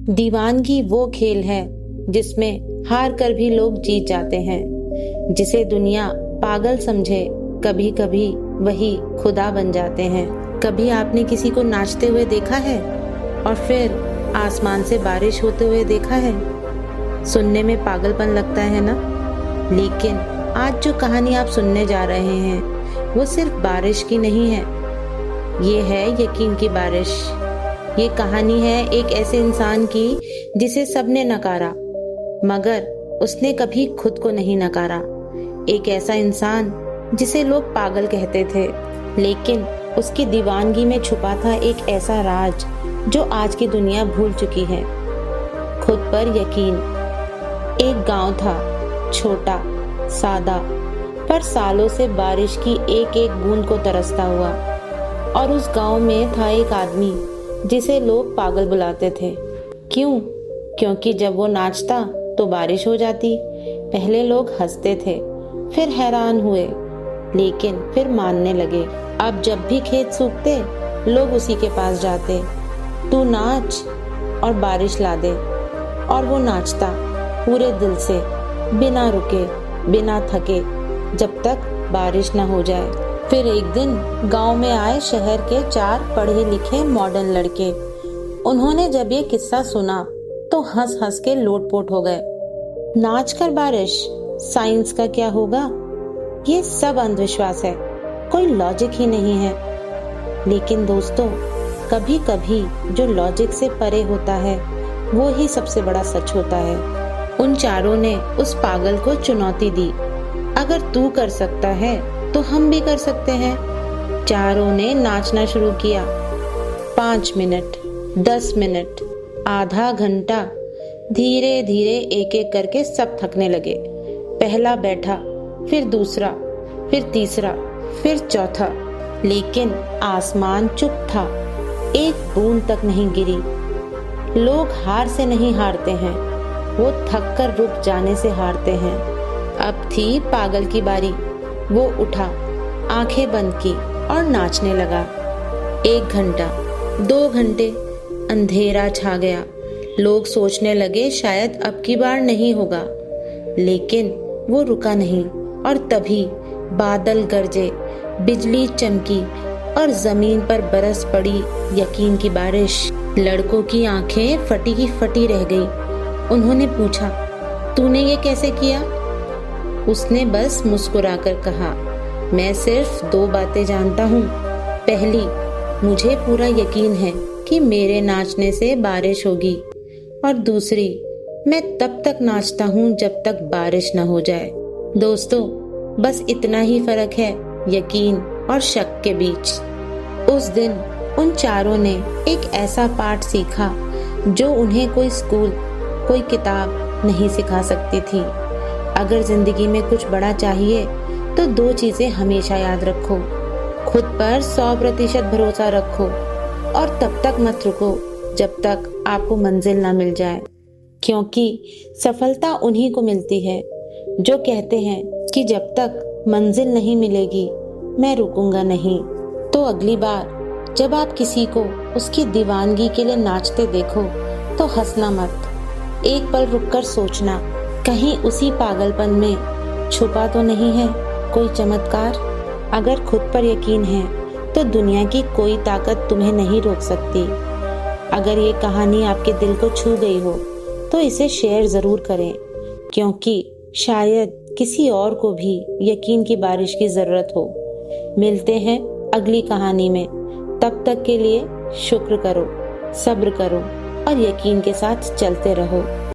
दीवानगी वो खेल है जिसमें हार कर भी लोग जीत जाते हैं। जिसे दुनिया पागल समझे, कभी कभी वही खुदा बन जाते हैं। कभी आपने किसी को नाचते हुए देखा है और फिर आसमान से बारिश होते हुए देखा है? सुनने में पागलपन लगता है ना? लेकिन आज जो कहानी आप सुनने जा रहे हैं वो सिर्फ बारिश की नहीं है, ये है यकीन की बारिश। ये कहानी है एक ऐसे इंसान की जिसे सबने नकारा, मगर उसने कभी खुद को नहीं नकारा। एक ऐसा इंसान जिसे लोग पागल कहते थे, लेकिन उसकी दीवानगी में छुपा था एक ऐसा राज जो आज की दुनिया भूल चुकी है। खुद पर यकीन। एक गांव था, छोटा, सादा, पर सालों से बारिश की एक एक बूंद को तरसता हुआ। और उस गांव में था एक आदमी जिसे लोग पागल बुलाते थे। क्यों? क्योंकि जब वो नाचता तो बारिश हो जाती। पहले लोग हंसते थे, फिर हैरान हुए, लेकिन फिर मानने लगे। अब जब भी खेत सूखते लोग उसी के पास जाते, तू नाच और बारिश ला दे। और वो नाचता पूरे दिल से, बिना रुके, बिना थके, जब तक बारिश ना हो जाए। फिर एक दिन गांव में आए शहर के 4 पढ़े लिखे मॉडर्न लड़के। उन्होंने जब ये किस्सा सुना तो हंस हंस के लोटपोट हो गए। नाच कर बारिश, साइंस का क्या होगा? ये सब अंधविश्वास है, कोई लॉजिक ही नहीं है। लेकिन दोस्तों, कभी कभी जो लॉजिक से परे होता है वो ही सबसे बड़ा सच होता है। उन चारों ने उस पागल को चुनौती दी, अगर तू कर सकता है तो हम भी कर सकते हैं। चारों ने नाचना शुरू किया। 5 मिनट, 10 मिनट, आधा घंटा, धीरे धीरे एक एक करके सब थकने लगे। पहला बैठा, फिर दूसरा, फिर तीसरा, फिर चौथा, लेकिन आसमान चुप था, एक बूंद तक नहीं गिरी। लोग हार से नहीं हारते हैं, वो थक कर रुक जाने से हारते हैं। अब थी पागल की बारी। वो उठा, आंखें बंद की और नाचने लगा। 1 घंटा, 2 घंटे, अंधेरा छा गया। लोग सोचने लगे शायद अब की बार नहीं होगा, लेकिन वो रुका नहीं। और तभी बादल गरजे, बिजली चमकी और जमीन पर बरस पड़ी यकीन की बारिश। लड़कों की आंखें फटी की फटी रह गई। उन्होंने पूछा, तूने ये कैसे किया? उसने बस मुस्कुराकर कहा, मैं सिर्फ 2 बातें जानता हूँ। पहली, मुझे पूरा यकीन है कि मेरे नाचने से बारिश होगी। और दूसरी, मैं तब तक नाचता हूँ जब तक बारिश न हो जाए। दोस्तों, बस इतना ही फर्क है यकीन और शक के बीच। उस दिन उन चारों ने एक ऐसा पाठ सीखा जो उन्हें कोई स्कूल, कोई किताब नहीं सिखा सकती थी। अगर जिंदगी में कुछ बड़ा चाहिए तो 2 चीजें हमेशा याद रखो। खुद पर 100% भरोसा रखो और तब तक मत रुको जब तक आपको मंजिल ना मिल जाए। क्योंकि सफलता उन्हीं को मिलती है जो कहते हैं कि जब तक मंजिल नहीं मिलेगी मैं रुकूंगा नहीं। तो अगली बार जब आप किसी को उसकी दीवानगी के लिए नाचते देखो तो हंसना मत। एक पल रुककर सोचना, कहीं उसी पागलपन में छुपा तो नहीं है कोई चमत्कार। अगर खुद पर यकीन है तो दुनिया की कोई ताकत तुम्हें नहीं रोक सकती। अगर ये कहानी आपके दिल को छू गई हो तो इसे शेयर जरूर करें, क्योंकि शायद किसी और को भी यकीन की बारिश की जरूरत हो। मिलते हैं अगली कहानी में। तब तक के लिए शुक्र करो, सब्र करो और यकीन के साथ चलते रहो।